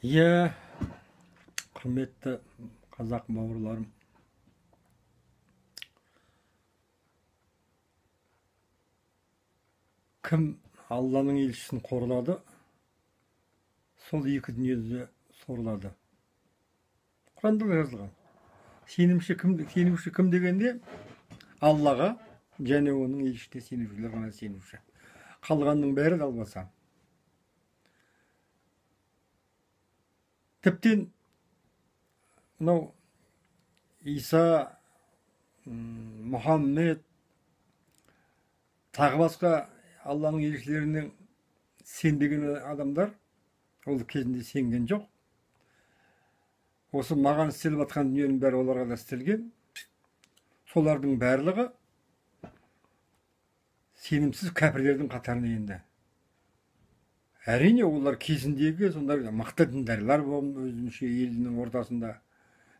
Иә, құрметті қазақ бауырларым, кім Алланың елшісін қорлады, сол екі дүниеде сорлады. Құранда да жазылған. Сенуші кім дегенде, Аллаға және оның елшісіне сенушілер ғана сенуші. Қалғанның бәрі далбаса. Тіптен мынау Иса, Мұхаммед, тағы басқа Алланың елшілерінің сенбеген адамдар ол кезінде сенген жоқ. Осы маған істеліп жатқан дүниенің бәрі оларға да істелген. Солардың барлығы сенімсіз кәпірлердің қатарына енді. Әрине олар кезіндегі сондай мықты діндарлар болып өзінше елінің ортасында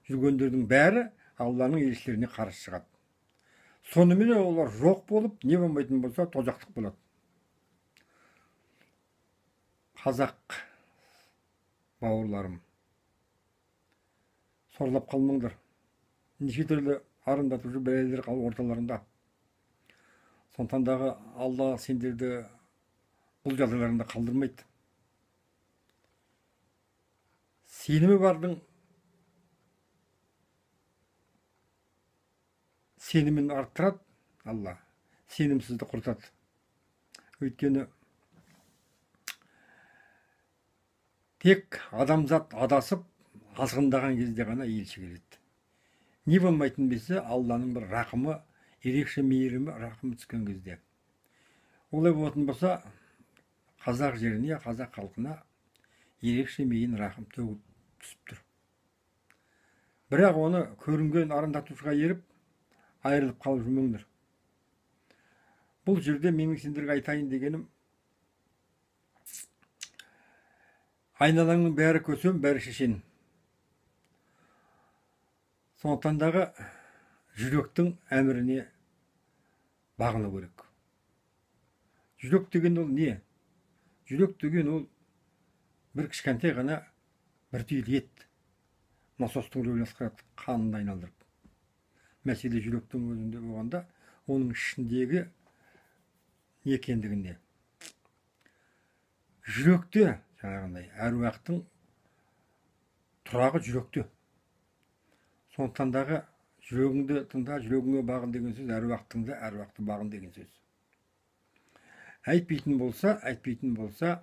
жүргендердің бәрі Алланың елшілеріне қарсы шығады. Сонымен олар жоқ болып, не болмайтын болса тозақтық болады. Қазақ бауырларым, сорлап қалмаңдар. Неше түрлі арандатушы бәлелер орталарында. Сондықтан дағы Алла сендерді бұл жағдайларында қалдырмайды. Сенімі бардың сенімін арттырады Алла, сенімсізді құртады. Өйткені тек адамзат адасып, азғындаған кезде ғана елші келеді. Не болмайтын бесе Алланың бір рақымы, ерекше мейірімі, рақымы түскен кезде. Олай болатын болса, қазақ жеріне, қазақ халқына ерекше мейін рақым төгіп түсіп тұр. Бірақ оны көрінген арандатушыға еріп, айырылып қалып жүрмеңдер. Бұл жерде менің сендерге айтайын дегенім, айналаңның бәрі көсем, бәрі шешен. Сондықтан дағы жүректің әміріне бағыну керек. Жүрек деген ол не? Жүрек деген ол бір кішкентай ғана бір түйір ет. Насостың рөлін атқарады, қанын айналдырып. Мәселе жүректің өзінде болғанда, оның ішіндегі не екендігінде. Жүректе, жаңағындай, әруақтың тұрағы жүректе. Сондықтан дағы жүрегіңді тыңда, жүрегіңе бағын деген сөз, әруақтыңды, әруақты бағын деген сөз. Әйтпейтін болса,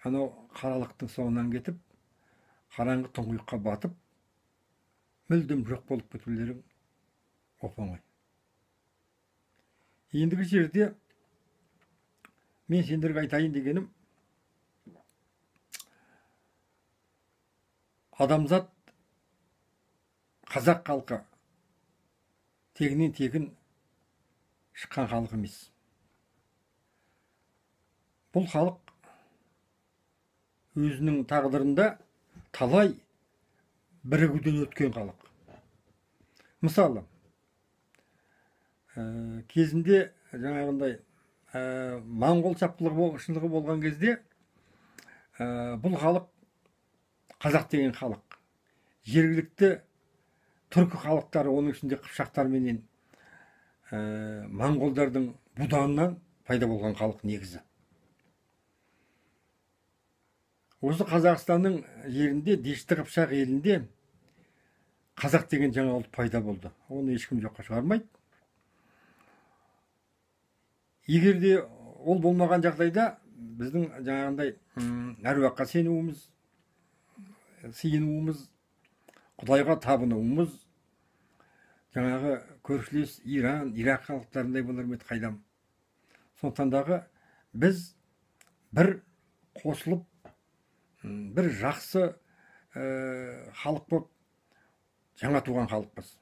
анау қаралықтың соңынан кетіп, қараңғы тұңғиыққа батып, мүлдем жоқ болып кетулерің оп-оңай. Ендігі жерде мен сендерге айтайын дегенім, адамзат, қазақ халқы тегінен тегін шыққан халық емес. Бұл халық өзінің тағдырында талай бірігуден өткен халық. Мысалы, кезінде жаңағындай моңғол шапқыншылығы болған кезде бұл халық, қазақ деген халық, жергілікті түркі халықтары, оның ішінде қыпшақтар менен моңғолдардың буданынан пайда болған халық негізі. Осы Қазақстанның жерінде, Дешті Қыпшақ елінде қазақ деген жаңа ұлт пайда болды. Оны ешкім жоққа шығармайды. Егер де ол болмаған жағдайда, біздің жаңағындай әруаққа сенуіміз, сиынуымыз, Құдайға табынуымыз, жаңағы көршілес Иран, Ирақ халықтарындай болар ма еді қайдам. Сондықтан дағы біз бір қосылып, бір жақсы халық болып жаңа туған халықпыз.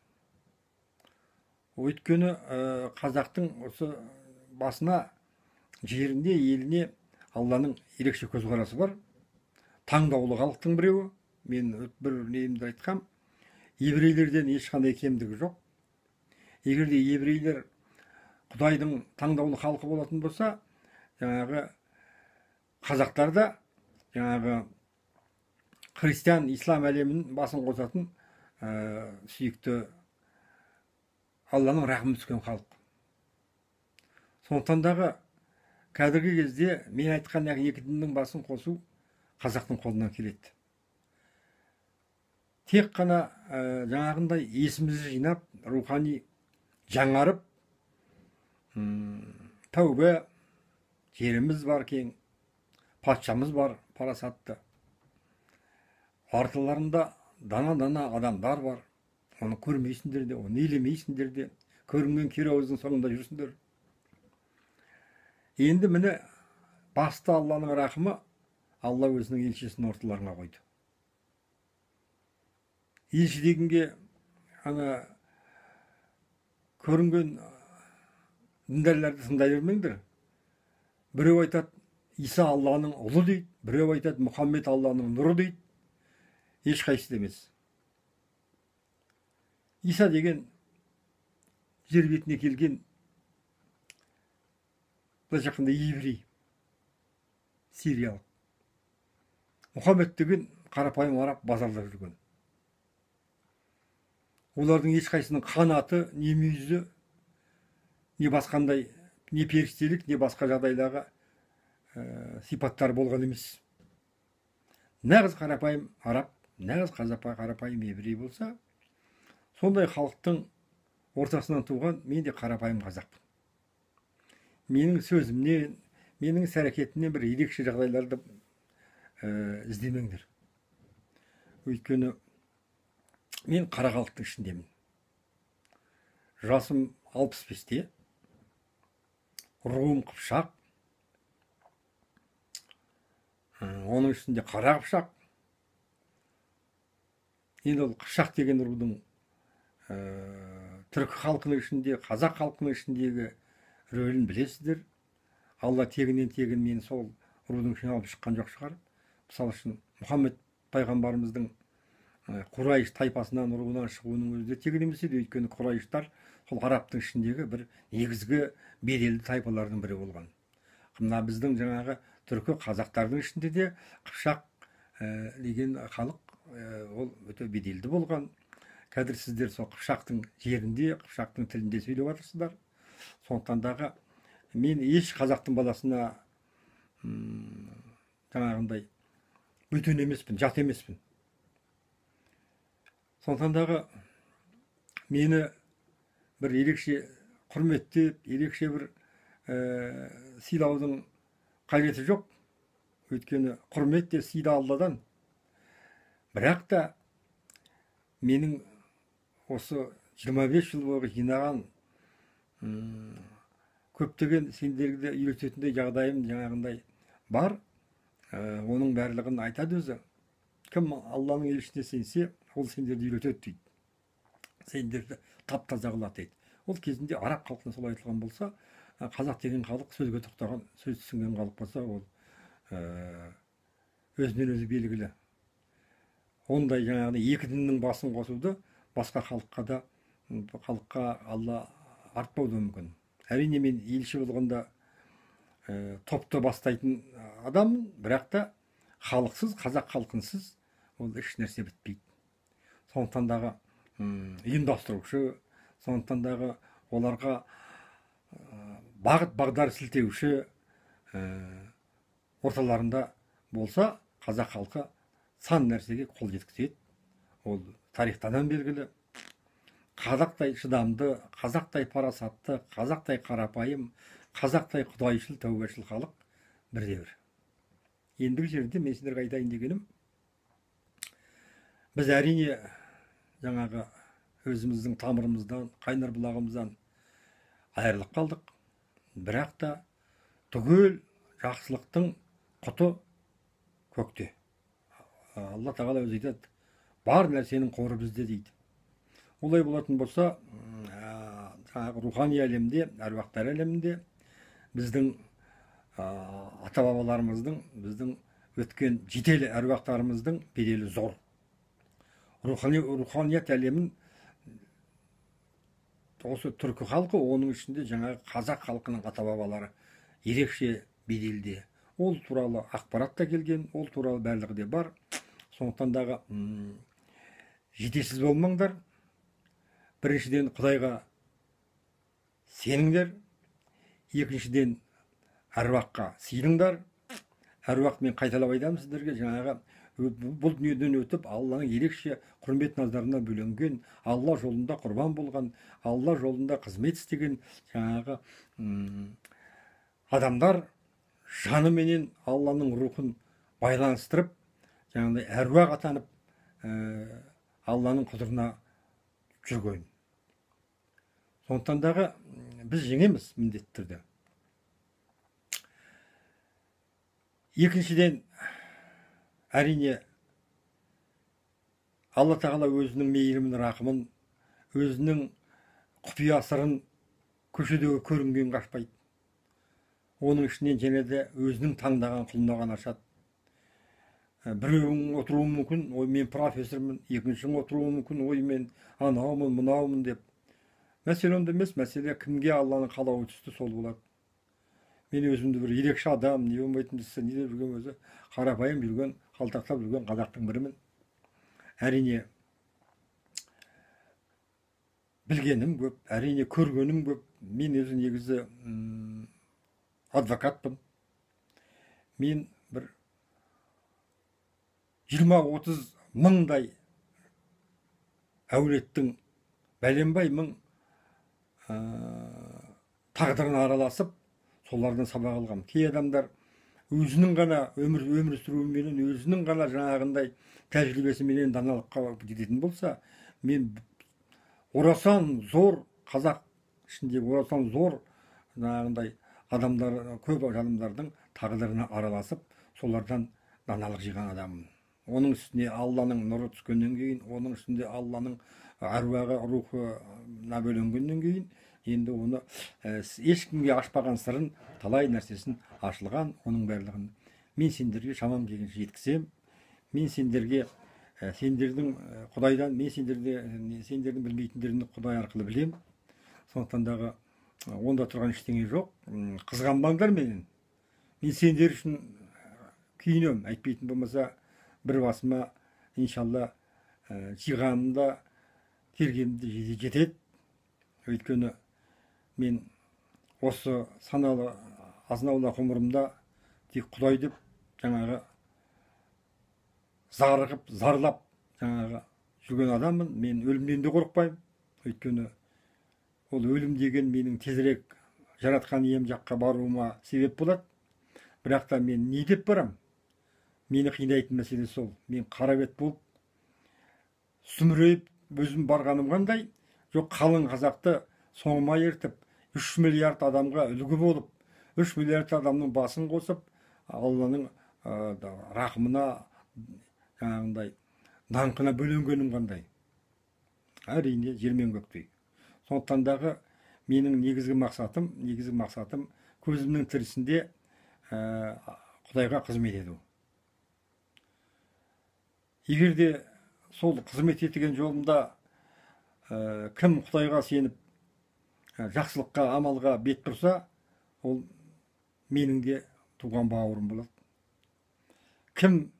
Өйткені қазақтың осы басына, жерінде, еліне Алланың ерекше көзқарасы бар. Таңдаулы халықтың біреуі. Мен бір нейімді айтқам, еврейлерден ешқандай кемдігі жоқ. Егер де еврейлер Құдайдың таңдаулы халқы болатын болса, жаңағы қазақтар да жаңағы христиан, ислам әлемінің басын қосатын сүйікті Алланың рахымы түскен халық. Сондықтан дағы қазіргі кезде мен айтқан екі діннің басын қосу қазақтың қолынан келеді. Тек қана жаңағындай есімізді жинап, рухани жаңарып, тәубе, жеріміз бар кең, патшамыз бар парасатты. Артыларында дана адамдар бар. Оны көрмейсіңдер де, оны елемейсіңдер де, көрінген кері ауыздың соңында жүрсіңдер. Енді міне басты Алланың рахымы, Алла өзінің елшісін орталарына қойды. Елші дегенге ана көрінген діндарларды тыңдай бермеңдер. Біреу айтады, Иса Алланың ұлы дейді, біреу айтады, Мұхаммед Алланың нұры дейді. Ешқайсысы емес. Иса деген жер бетіне келген былайша айтқанда еврей, сириялық. Мұхаммед деген қарапайым араб базарда жүрген. Олардың ешқайсының қанаты, не мүйізі, не басқандай, не періштелік, не басқа жағдайдағы сипаттар болған емес. Нағыз қарапайым араб, нағыз қарапайым еврей болса, сондай халықтың ортасынан туған мен де қарапайым қазақпын. Менің сөзімнен, менің іс-әрекетімнен бір ерекше жағдайларды іздемеңдер. Өйткені мен қара халықтың ішіндемін. Жасым 65-те, руым Қыпшақ, оның ішінде қара Қыпшақ. Енді ол Қыпшақ деген рудың түркі халқының ішінде, қазақ халқының ішіндегі рөлін білесіздер. Алла тегінен мені сол рудың ішінен алып шыққан жоқ шығар. Мысалы үшін Мұхаммед пайғамбарымыздың Құрайш тайпасынан, руынан шығуының өзі тегін емес еді. Өйткені Құрайштар сол арабтың ішіндегі бір негізгі беделді тайпалардың бірі болған. Мына біздің жаңағы түркі қазақтардың ішінде де Қыпшақ деген халық ол өте беделді болған. Қазір сіздер сол Қыпшақтың жерінде, Қыпшақтың тілінде сөйлеп жатырсыздар. Сондықтан дағы мен еш қазақтың баласына жаңағындай бөтен емеспін, жат емеспін. Сондықтан дағы мені бір ерекше құрметтеп, ерекше бір сыйлаудың қажеті жоқ. Өйткені құрмет те сыйда Алладан. Бірақ та менің осы 25 жыл бойғы жинаған көптеген сендерді үйрететіндей жағдайым жаңағындай бар. Оның барлығын айтады өзі. Кім Алланың елшісіне сенсе, ол сендерді үйретеді дейді. Сендерді тап-таза қылады дейді. Ол кезінде араб халқына солай айтылған болса, қазақ деген халық сөзге тоқтаған, сөз түсінген халық болса, ол өзінен өзі белгілі. Ондай жаңағыдай екі діннің басын қосуды басқа халыққа Алла артпауы мүмкін. Әрине мен елші болғанда топты бастайтын адаммын, бірақ та халықсыз, қазақ халқынсыз ол еш нәрсе бітпейді. Сондықтан дағы ұйымдастырушы, сондықтан дағы оларға бағыт бағдар сілтеуші орталарында болса, қазақ халқы сан нәрсеге қол жеткізеді. Ол тарихтан белгілі. Қазақтай шыдамды, қазақтай парасатты, қазақтай қарапайым, қазақтай құдайшыл, тәубашыл халық бірде-бір. Ендігі жерде мен сіздерге айтайын дегенім, біз әрине жаңағы өзіміздің тамырымыздан, қайнар бұлағымыздан айырылып қалдық. Бірақ та түгел жақсылықтың құты көкте. Алла тағала өзі айтады, бар нәрсенің қоры бізде дейді. Олай болатын болса, жаңағы рухани әлемде, әруақтар әлемінде біздің ата-бабаларымыздың, біздің өткен жетелі әруақтарымыздың беделі зор. Руханият әлемін осы түркі халқы, оның ішінде жаңағы қазақ халқының ата-бабалары ерекше беделде. Ол туралы ақпарат та келген, ол туралы барлығы де бар. Сондықтан дағы жетесіз болмаңдар. Біріншіден Құдайға сеніңдер, екіншіден әруаққа сыйыныңдар. Әруақпен қайталап айтамын сіздерге, жаңағы бұл дүниеден өтіп Алланың ерекше құрмет назарына бөленген, Алла жолында құрбан болған, Алла жолында қызмет істеген жаңағы адамдар жаныменен Алланың рухын байланыстырып, жаңағыдай әруақ атанып, Алланың құдырына жүрген. Сондықтан дағы біз жеңеміз міндетті түрде. Екіншіден, әрине, Алла тағала өзінің мейірімін, рақымын, өзінің құпия сырын көшедегі көрінген қашпайды. Оның ішінен және де өзінің таңдаған құлына ғана ашады. Біреуің отыруы мүмкін, ой, мен профессормын, екіншің отыруы мүмкін, ой, мен анаумын, мынаумын деп. Мәселе онда емес, мәселе кімге Алланың қалауы түсті, сол болады. Мен өзімді бір ерекше адам, не болмайтын десе, не деп жүрген өзі, қарапайым жүрген, қалтақтап жүрген қазақтың бірімін. Әрине, білгенім көп, әрине көргенім көп. Мен өзі негізі адвокатпын. Мен бір 20-30 мыңдай әулеттің бәленбай мың тағдырына араласып, солардан сабақ алғам. Кей адамдар өзінің ғана өмір сүруіменен, өзінің ғана жаңағындай тәжірибесіменен даналыққа жететін болса, мен орасан зор, қазақ ішінде орасан зор жаңағындай адамдар, көп адамдардың тағдырына араласып, солардан даналық жиған адаммын. Оның үстіне Алланың нұры түскеннен кейін, оның үстінде Алланың әруағы, рухына бөленгеннен кейін, енді оны ешкімге ашпаған сырын, талай нәрсесін ашылған, оның барлығын мен сендерге шамам келгенше жеткізем. Мен сендерге, сендердің Құдайдан, мен сендердің білмейтіндерін Құдай арқылы білем. Сондықтан дағы онда тұрған ештеңе жоқ. Қызғанбаңдар менен. Мен сендер үшін күйінем. Айтпайтын болмаса, бір басыма, иншалла, жиғанымда, тергенімде жетеді. Өйткені мен осы саналы азынаулақ ғұмырымда тек Құдай деп жаңағы зарығып, зарлап жаңағы жүрген адаммын. Мен өлімнен де қорықпаймын. Өйткені ол өлім деген менің тезірек жаратқан ием жаққа баруыма себеп болады. Бірақ та мен не деп барам? Мені қинайтын мәселе сол. Мен қара бет болып, сүмірейіп, өзім барғаным қандай? Жоқ, қалың қазақты соңыма ертіп, 3 миллиард адамға үлгі болып, 3 миллиард адамның басын қосып, Алланың рақымына, жаңағындай, даңқына бөленгенім қандай? Әрине, жер мен көктей. Сондықтан дағы менің негізгі мақсатым көзімнің тірісінде Құдайға қызмет ету. Егер де сол қызмет еткен жолымда кім Құдайға сеніп, жақсылыққа, амалға бет бұрса, ол менің де туған бауырым болады. Кім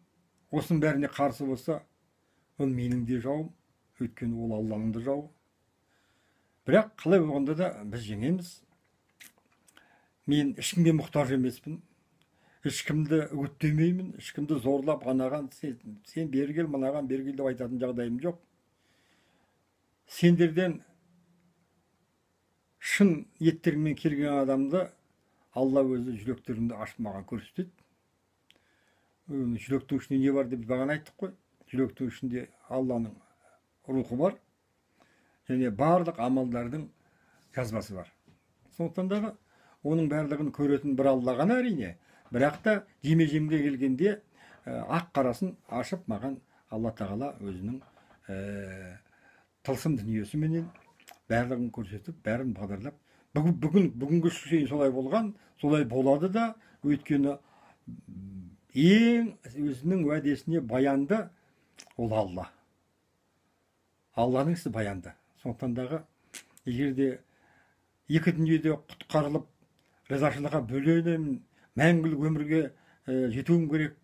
осының бәріне қарсы болса, ол менің де жауым, өйткені ол Алланың да жауы. Бірақ қалай болғанда да біз жеңеміз. Мен ешкімге мұқтаж емеспін. Ешкімді үгіттемеймін, ешкімді зорлап, анаған сен бері кел, мынаған бері кел деп айтатын жағдайым жоқ. Сендерден шын еттеріңмен келген адамды Алла өзі жүректеріңді ашып маған көрсетеді. Жүректің ішінде не бар деп бағана айттық қой. Жүректің ішінде Алланың рухы бар, және барлық амалдардың жазбасы бар. Сондықтан да оның барлығын көретін бір Алла ғана әрине. Бірақ та жеме-жемге келгенде ақ қарасын ашып маған Алла тағала өзінің тылсым дүниесіменен барлығын көрсетіп, бәрін бағдарлап. Бүгінгі шейін солай болған, солай болады да, өйткені ең өзінің уәдесіне баянды ол Алла. Алланың ісі баянды. Сондықтан дағы егерде екі дүниеде құтқарылып, ризашылыққа бөленемін, мәңгілік өмірге жетуім керек